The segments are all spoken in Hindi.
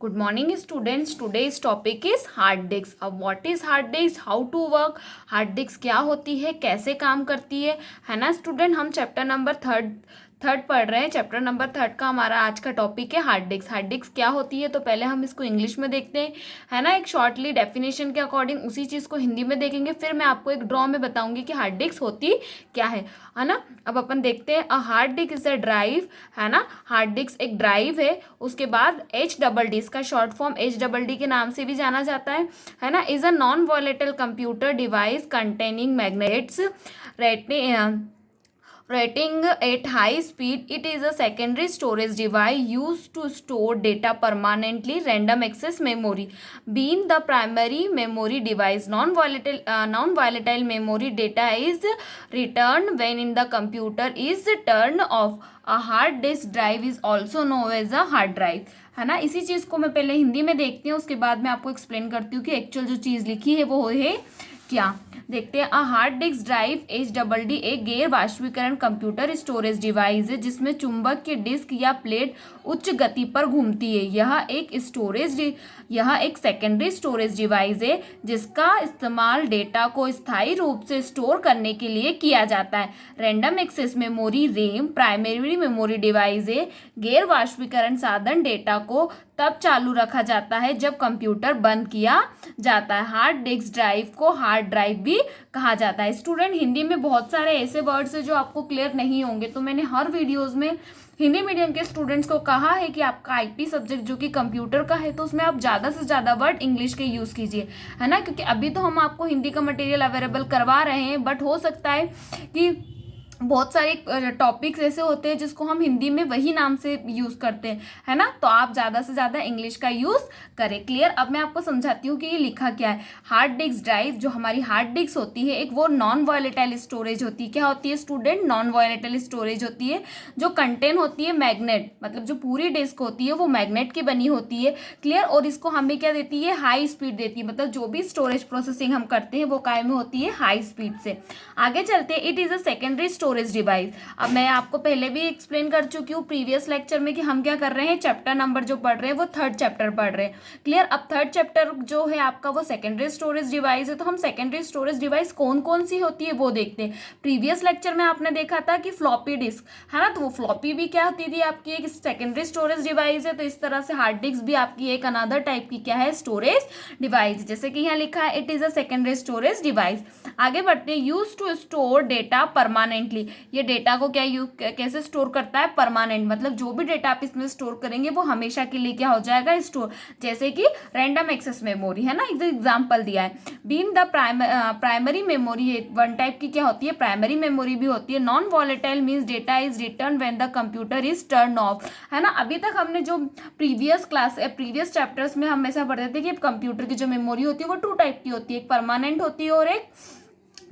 Good morning students. Today's topic is hard disk. अब what is hard disk, how to work, hard disk क्या होती है, कैसे काम करती है ना स्टूडेंट। हम चैप्टर नंबर थर्ड पढ़ रहे हैं। चैप्टर नंबर थर्ड का हमारा आज का टॉपिक है हार्ड डिस्क। हार्ड डिस्क क्या होती है तो पहले हम इसको इंग्लिश में देखते हैं, है ना, एक शॉर्टली डेफिनेशन के अकॉर्डिंग। उसी चीज़ को हिंदी में देखेंगे, फिर मैं आपको एक ड्रॉ में बताऊंगी कि हार्ड डिस्क होती क्या है ना। अब अपन देखते हैं, a hard disk is a drive, है ना। हार्ड डिस्क एक ड्राइव है। उसके बाद HDD, इसका शॉर्ट फॉर्म HDD के नाम से भी जाना जाता है ना। Is a non volatile computer device containing magnets rating at high speed. It is a secondary storage device used to store data permanently. Random access memory being the primary memory device. Non-volatile memory data is returned when in the computer is turned off. A hard disk drive is also known as a hard drive, है ना। इसी चीज़ को मैं पहले हिंदी में देखती हूँ, उसके बाद मैं आपको एक्सप्लेन करती हूँ कि एक्चुअल जो चीज़ लिखी है वो है क्या। देखते हैं, a hard disk drive HDD एक गैर वाष्पीकरण कंप्यूटर स्टोरेज डिवाइस है जिसमें चुंबक के डिस्क या प्लेट उच्च गति पर घूमती है। यह एक सेकेंडरी स्टोरेज डिवाइस है जिसका इस्तेमाल डेटा को स्थायी रूप से स्टोर करने के लिए किया जाता है। Random access memory RAM primary memory device है। गैर वाष्पीकरण साधन डेटा को तब चालू रखा जाता है जब कंप्यूटर बंद किया जाता है। हार्ड डिस्क ड्राइव को हार्ड ड्राइव भी कहा जाता है। स्टूडेंट, हिंदी में बहुत सारे ऐसे वर्ड्स हैं जो आपको क्लियर नहीं होंगे, तो मैंने हर वीडियोस में हिंदी मीडियम के स्टूडेंट्स को कहा है कि आपका आईटी सब्जेक्ट जो कि कंप्यूटर का है तो उसमें आप ज़्यादा से ज़्यादा वर्ड इंग्लिश के यूज़ कीजिए, है ना। क्योंकि अभी तो हम आपको हिंदी का मटेरियल अवेलेबल करवा रहे हैं, बट हो सकता है कि बहुत सारे टॉपिक्स ऐसे होते हैं जिसको हम हिंदी में वही नाम से यूज़ करते हैं, है ना। तो आप ज़्यादा से ज़्यादा इंग्लिश का यूज़ करें। क्लियर। अब मैं आपको समझाती हूँ कि ये लिखा क्या है। हार्ड डिस्क ड्राइव, जो हमारी हार्ड डिस्क होती है, एक वो नॉन वॉलेटाइल स्टोरेज होती है। क्या होती है स्टूडेंट? नॉन वॉलेटाइल स्टोरेज होती है जो कंटेन होती है मैग्नेट, मतलब जो पूरी डिस्क होती है वो मैग्नेट की बनी होती है। क्लियर। और इसको हमें क्या देती है? हाई स्पीड देती है, मतलब जो भी स्टोरेज प्रोसेसिंग हम करते हैं वो काय में होती है? हाई स्पीड से। आगे चलते हैं, it is a secondary storage device. अब मैं आपको पहले भी एक्सप्लेन कर चुकी हूँ प्रीवियस लेक्चर में कि हम क्या कर रहे हैं, चैप्टर नंबर जो पढ़ रहे हैं वो थर्ड चैप्टर पढ़ रहे हैं। क्लियर। अब थर्ड चैप्टर जो है आपका वो सेकेंडरी स्टोरेज डिवाइस है। तो हम सेकेंडरी स्टोरेज डिवाइस कौन कौन सी होती है वो देखते हैं। प्रीवियस लेक्चर में आपने देखा था कि फ्लॉपी डिस्क, है ना, तो वो फ्लॉपी भी क्या होती थी? आपकी एक सेकेंडरी स्टोरेज डिवाइस है। तो इस तरह से हार्ड डिस्क भी आपकी एक अनदर टाइप की क्या है? Storage device. जैसे कि यहाँ लिखा है it is a secondary storage device. आगे बढ़ते हैं, use to store data permanently. ये डेटा को कैसे स्टोर करता है? परमानेंट, मतलब जो भी डेटा आप इसमें स्टोर करेंगे वो हमेशा के लिए क्या हो जाएगा? स्टोर। जैसे कि रैंडम एक्सेस मेमोरी, है ना, एग्जाम्पल दिया है। Being the primary memory, one type की क्या होती है? प्राइमरी मेमोरी भी होती है। Non volatile means data is return when the computer is turn off, है ना। अभी तक हमने जो प्रीवियस चैप्टर्स में हम ऐसा पढ़ते थे कि कंप्यूटर की जो मेमोरी होती है वो टू टाइप की होती है, एक परमानेंट होती है और एक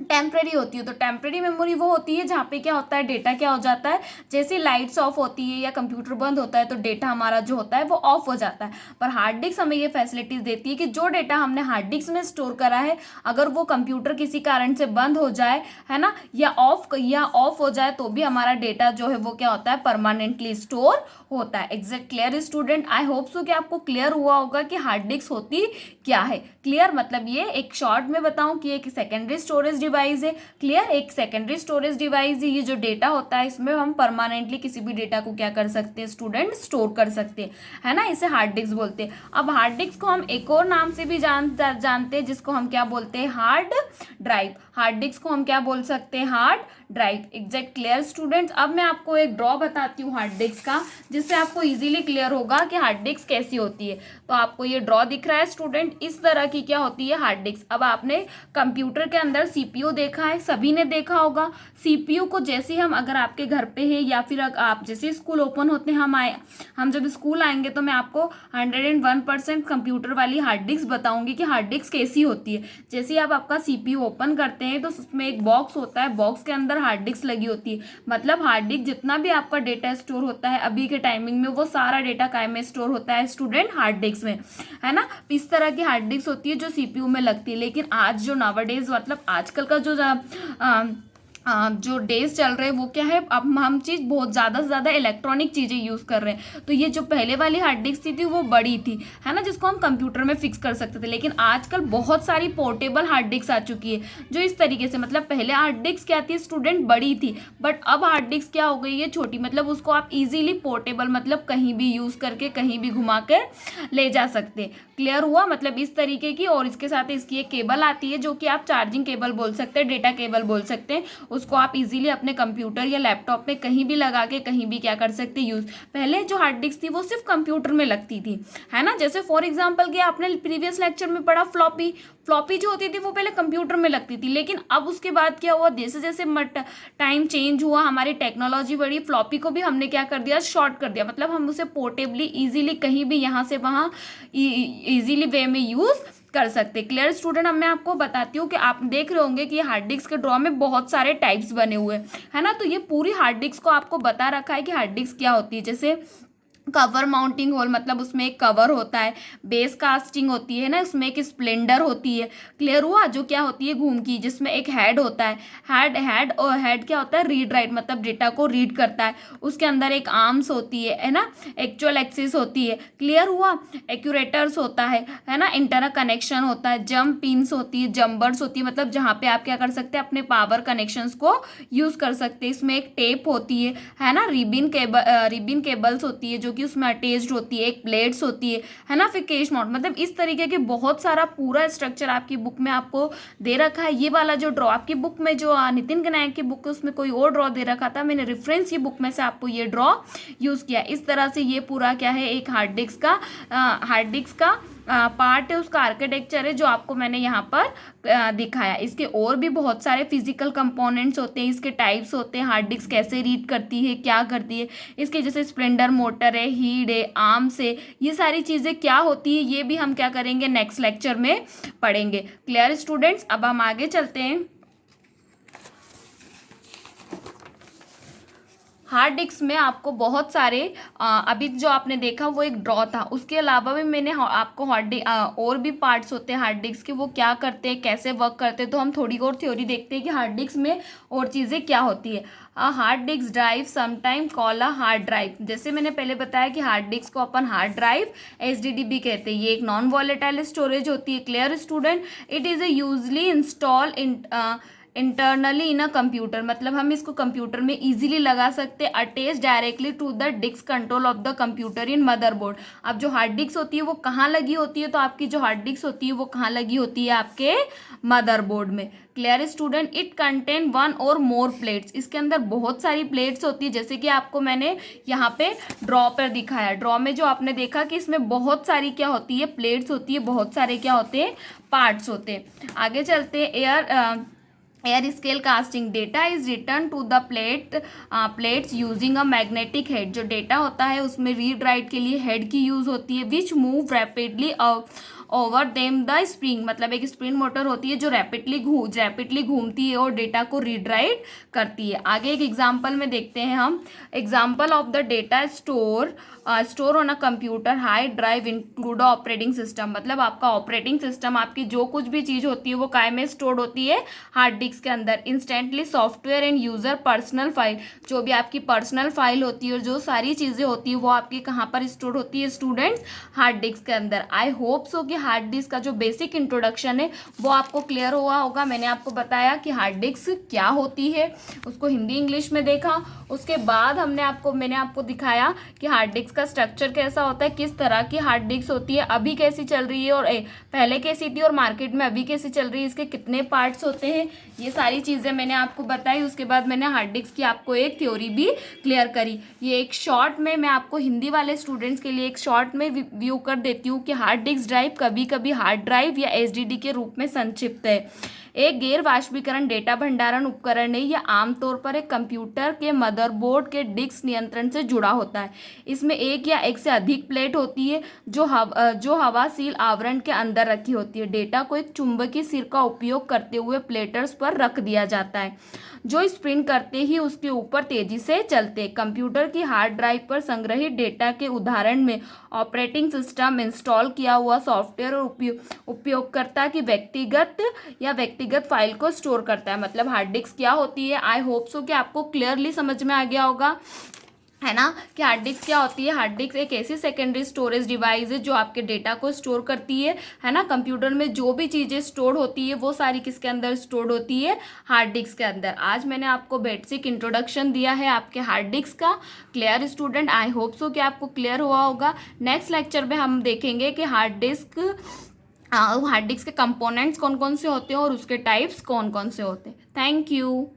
टेम्परेरी होती है। तो टेम्परेरी मेमोरी वो होती है जहाँ पे क्या होता है, डेटा क्या हो जाता है, जैसे लाइट्स ऑफ होती है या कंप्यूटर बंद होता है तो डेटा हमारा जो होता है वो ऑफ हो जाता है। पर हार्ड डिस्क हमें ये फैसिलिटीज देती है कि जो डेटा हमने हार्ड डिस्क में स्टोर करा है, अगर वो कंप्यूटर किसी कारण से बंद हो जाए, है ना, या ऑफ हो जाए, तो भी हमारा डेटा जो है वो क्या होता है? परमानेंटली स्टोर होता है। Exact. Clear student? I hope so कि आपको क्लियर हुआ होगा कि हार्ड डिस्क होती क्या है। क्लियर। मतलब ये एक शॉर्ट में बताऊं कि एक सेकेंडरी स्टोरेज डिवाइस है। क्लियर। एक सेकेंडरी स्टोरेज डिवाइस है। ये जो डेटा होता है इसमें हम परमानेंटली किसी भी डेटा को क्या कर सकते हैं स्टूडेंट? स्टोर कर सकते हैं, है ना। इसे हार्ड डिस्क बोलते हैं। अब हार्ड डिस्क को हम एक और नाम से भी जानते हैं जिसको हम क्या बोलते हैं? Hard drive. हार्ड डिस्क को हम क्या बोल सकते हैं? Hard drive. Exact. Clear students? अब मैं आपको एक ड्रॉ बताती हूँ हार्ड डिस्क का, जिससे आपको इजीली क्लियर होगा कि हार्ड डिस्क कैसी होती है। तो आपको ये ड्रॉ दिख रहा है स्टूडेंट, इस तरह की क्या होती है हार्ड डिस्क। अब आपने कंप्यूटर के अंदर सीपीयू देखा है, सभी ने देखा होगा। सीपीयू को जैसे हम, अगर आपके घर पे है या फिर आप जैसे स्कूल ओपन होते हैं, हम जब स्कूल आएंगे तो मैं आपको 101% कंप्यूटर वाली हार्ड डिस्क बताऊंगी कि हार्ड डिस्क कैसी होती है। जैसे ही आप आपका सीपीयू ओपन करते हैं तो उसमें एक बॉक्स होता है, बॉक्स के अंदर हार्ड डिस्क लगी होती है। मतलब हार्ड डिस्क जितना भी आपका डेटा स्टोर होता है अभी के टाइमिंग में, वो सारा डेटा काय में स्टोर होता है स्टूडेंट? हार्ड डिस्क में, है ना। इस तरह की हार्ड डिस्क होती है जो सीपीयू में लगती है। लेकिन आज जो नावाडेज, मतलब आजकल का जो जो डेज चल रहे हैं वो क्या है, अब हम चीज़ बहुत ज़्यादा से ज़्यादा इलेक्ट्रॉनिक चीज़ें यूज़ कर रहे हैं। तो ये जो पहले वाली हार्ड डिस्क थी वो बड़ी थी, है ना, जिसको हम कंप्यूटर में फिक्स कर सकते थे। लेकिन आजकल बहुत सारी पोर्टेबल हार्ड डिस्क आ चुकी है जो इस तरीके से, मतलब पहले हार्ड डिस्क क्या थी स्टूडेंट, बड़ी थी, बट अब हार्ड डिस्क क्या हो गई है, छोटी, मतलब उसको आप इजीली पोर्टेबल, मतलब कहीं भी यूज़ करके कहीं भी घुमा कर ले जा सकते हैं। क्लियर हुआ, मतलब इस तरीके की। और इसके साथ इसकी एक केबल आती है जो कि आप चार्जिंग केबल बोल सकते हैं, डेटा केबल बोल सकते हैं। उसको आप इजीली अपने कंप्यूटर या लैपटॉप में कहीं भी लगा के कहीं भी क्या कर सकते हैं, यूज़। पहले जो हार्ड डिस्क थी वो सिर्फ कंप्यूटर में लगती थी, है ना। जैसे फॉर एग्जांपल कि आपने प्रीवियस लेक्चर में पढ़ा फ्लॉपी, फ्लॉपी जो होती थी वो पहले कंप्यूटर में लगती थी। लेकिन अब उसके बाद क्या हुआ, जैसे जैसे टाइम चेंज हुआ, हमारी टेक्नोलॉजी बढ़ी, फ्लॉपी को भी हमने क्या कर दिया, शॉर्ट कर दिया। मतलब हम उसे पोर्टेबली इजीली कहीं भी यहाँ से वहाँ इजीली वे में यूज़ कर सकते। क्लियर स्टूडेंट, अब मैं आपको बताती हूँ कि आप देख रहे होंगे कि हार्ड डिस्क के ड्रॉ में बहुत सारे टाइप्स बने हुए हैं ना। तो ये पूरी हार्ड डिस्क को आपको बता रखा है कि हार्ड डिस्क क्या होती है। जैसे कवर माउंटिंग होल, मतलब उसमें एक कवर होता है। बेस कास्टिंग होती है ना, उसमें एक स्प्लेंडर होती है। क्लियर हुआ, जो क्या होती है घूम की, जिसमें एक हेड होता है। हेड और हेड क्या होता है, रीड राइट, मतलब डेटा को रीड करता है। उसके अंदर एक आर्म्स होती है ना, एक्चुअल एक्सिस होती है। क्लियर हुआ, एक्यूरेटर्स होता है ना, इंटरनल कनेक्शन होता है, जंप पिन्स होती है, जम्बर्स होती है, मतलब जहाँ पे आप क्या कर सकते हैं, अपने पावर कनेक्शंस को यूज कर सकते हैं। इसमें एक टेप होती है ना, रिबिन केबल्स होती है जो कि उसमें अटैच्ड होती है, एक प्लेट्स होती है ना, फिर केश माउंट। मतलब इस तरीके के बहुत सारा पूरा स्ट्रक्चर आपकी बुक में आपको दे रखा है। ये वाला जो ड्रॉ आपकी बुक में, जो नितिन के नायक की बुक है उसमें कोई और ड्रॉ दे रखा था, मैंने रेफरेंस ये बुक में से आपको ये ड्रॉ यूज किया। इस तरह से ये पूरा क्या है, एक हार्ड डिस्क का पार्ट है, उसका आर्किटेक्चर है जो आपको मैंने यहाँ पर दिखाया। इसके और भी बहुत सारे फिजिकल कंपोनेंट्स होते हैं, इसके टाइप्स होते हैं, हार्ड डिस्क कैसे रीड करती है, क्या करती है, इसके जैसे स्प्लेंडर मोटर है, हीड है, आर्म्स है, ये सारी चीज़ें क्या होती है ये भी हम क्या करेंगे, नेक्स्ट लेक्चर में पढ़ेंगे। क्लियर स्टूडेंट्स, अब हम आगे चलते हैं। हार्ड डिस्क में आपको बहुत सारे अभी जो आपने देखा वो एक ड्रॉ था, उसके अलावा भी मैंने आपको और भी पार्ट्स होते हैं हार्ड डिस्क के, वो क्या करते हैं, कैसे वर्क करते हैं। तो हम थोड़ी और थ्योरी देखते हैं कि हार्ड डिस्क में और चीज़ें क्या होती है। Hard disk drive sometime call a hard drive, जैसे मैंने पहले बताया कि हार्ड डिस्क को अपन हार्ड ड्राइव एचडीडी भी कहते हैं। ये एक नॉन वॉलेटाइल स्टोरेज होती है। Clear student, it is a usually install internally in a computer, मतलब हम इसको कंप्यूटर में इजीली लगा सकते हैं। Attach directly to the disk control of the computer in motherboard. अब जो हार्ड डिस्क होती है वो कहाँ लगी होती है, तो आपकी जो हार्ड डिस्क होती है वो कहाँ लगी होती है, आपके मदरबोर्ड में। Clear student, it contain one और मोर प्लेट्स, इसके अंदर बहुत सारी प्लेट्स होती है, जैसे कि आपको मैंने यहाँ पे ड्रॉ पर दिखाया। ड्रॉ में जो आपने देखा कि इसमें बहुत सारी क्या होती है, प्लेट्स होती है, बहुत सारे क्या होते हैं, पार्ट्स होते हैं। आगे चलते हैं। Air scale casting, data is return to the plates using a magnetic head. जो डेटा होता है उसमें रीड राइट के लिए हेड की यूज होती है, which move rapidly over them the spring, मतलब एक स्प्रिंग मोटर होती है जो रैपिडली घूमती है और डेटा को रीड राइट करती है। आगे एक एग्जांपल में देखते हैं हम। Example of the data store on a computer hard drive include operating system, मतलब आपका ऑपरेटिंग सिस्टम, आपकी जो कुछ भी चीज़ होती है वो काय में स्टोर्ड होती है, हार्ड डिस्क के अंदर। Instantly software and user personal file, जो भी आपकी पर्सनल फाइल होती है और जो सारी चीज़ें होती है वो आपकी कहाँ पर स्टोर होती है स्टूडेंट्स, हार्ड डिस्क के अंदर। आई होप सो कि हार्ड डिस्क का जो बेसिक इंट्रोडक्शन है वो आपको क्लियर हुआ होगा। मैंने आपको बताया कि हार्ड डिस्क क्या होती है, उसको हिंदी इंग्लिश में देखा, उसके बाद मैंने आपको दिखाया कि हार्ड डिस्क का स्ट्रक्चर कैसा होता है, किस तरह की हार्ड डिस्क होती है, अभी कैसी चल रही है और पहले कैसी थी और मार्केट में अभी कैसी चल रही है, इसके कितने पार्ट्स होते हैं, ये सारी चीज़ें मैंने आपको बताई। उसके बाद मैंने हार्ड डिस्क की आपको एक थ्योरी भी क्लियर करी। ये एक शॉर्ट में मैं आपको हिंदी वाले स्टूडेंट्स के लिए एक शॉर्ट में व्यू कर देती हूँ कि हार्ड डिस्क ड्राइव कभी कभी हार्ड ड्राइव या एचडीडी के रूप में संक्षिप्त है। एक गैर वाष्पीकरण डेटा भंडारण उपकरण है। यह आमतौर पर एक कंप्यूटर के मदरबोर्ड के डिस्क नियंत्रण से जुड़ा होता है। इसमें एक या एक से अधिक प्लेट होती है जो हवासील आवरण के अंदर रखी होती है। डेटा को एक चुंबकीय सिर का उपयोग करते हुए प्लेटर्स पर रख दिया जाता है जो स्पिन करते ही उसके ऊपर तेजी से चलते। कंप्यूटर की हार्ड ड्राइव पर संग्रहित डेटा के उदाहरण में ऑपरेटिंग सिस्टम, इंस्टॉल किया हुआ सॉफ्टवेयर और उपयोगकर्ता की व्यक्तिगत फाइल को स्टोर करता है। मतलब हार्ड डिस्क क्या होती है। आई होप सो कि आपको क्लियरली समझ में आ गया होगा, है ना, कि हार्ड डिस्क क्या होती है। हार्ड डिस्क एक ऐसी सेकेंडरी स्टोरेज डिवाइस है जो आपके डेटा को स्टोर करती है ना। कंप्यूटर में जो भी चीज़ें स्टोर होती है वो सारी किसके अंदर स्टोर होती है, हार्ड डिस्क के अंदर। आज मैंने आपको बेसिक इंट्रोडक्शन दिया है आपके हार्ड डिस्क का। Clear student, I hope so कि आपको क्लियर हुआ होगा। नेक्स्ट लेक्चर में हम देखेंगे कि हार्ड डिस्क के कंपोनेंट्स कौन कौन से होते हैं और उसके टाइप्स कौन कौन से होते हैं। Thank you.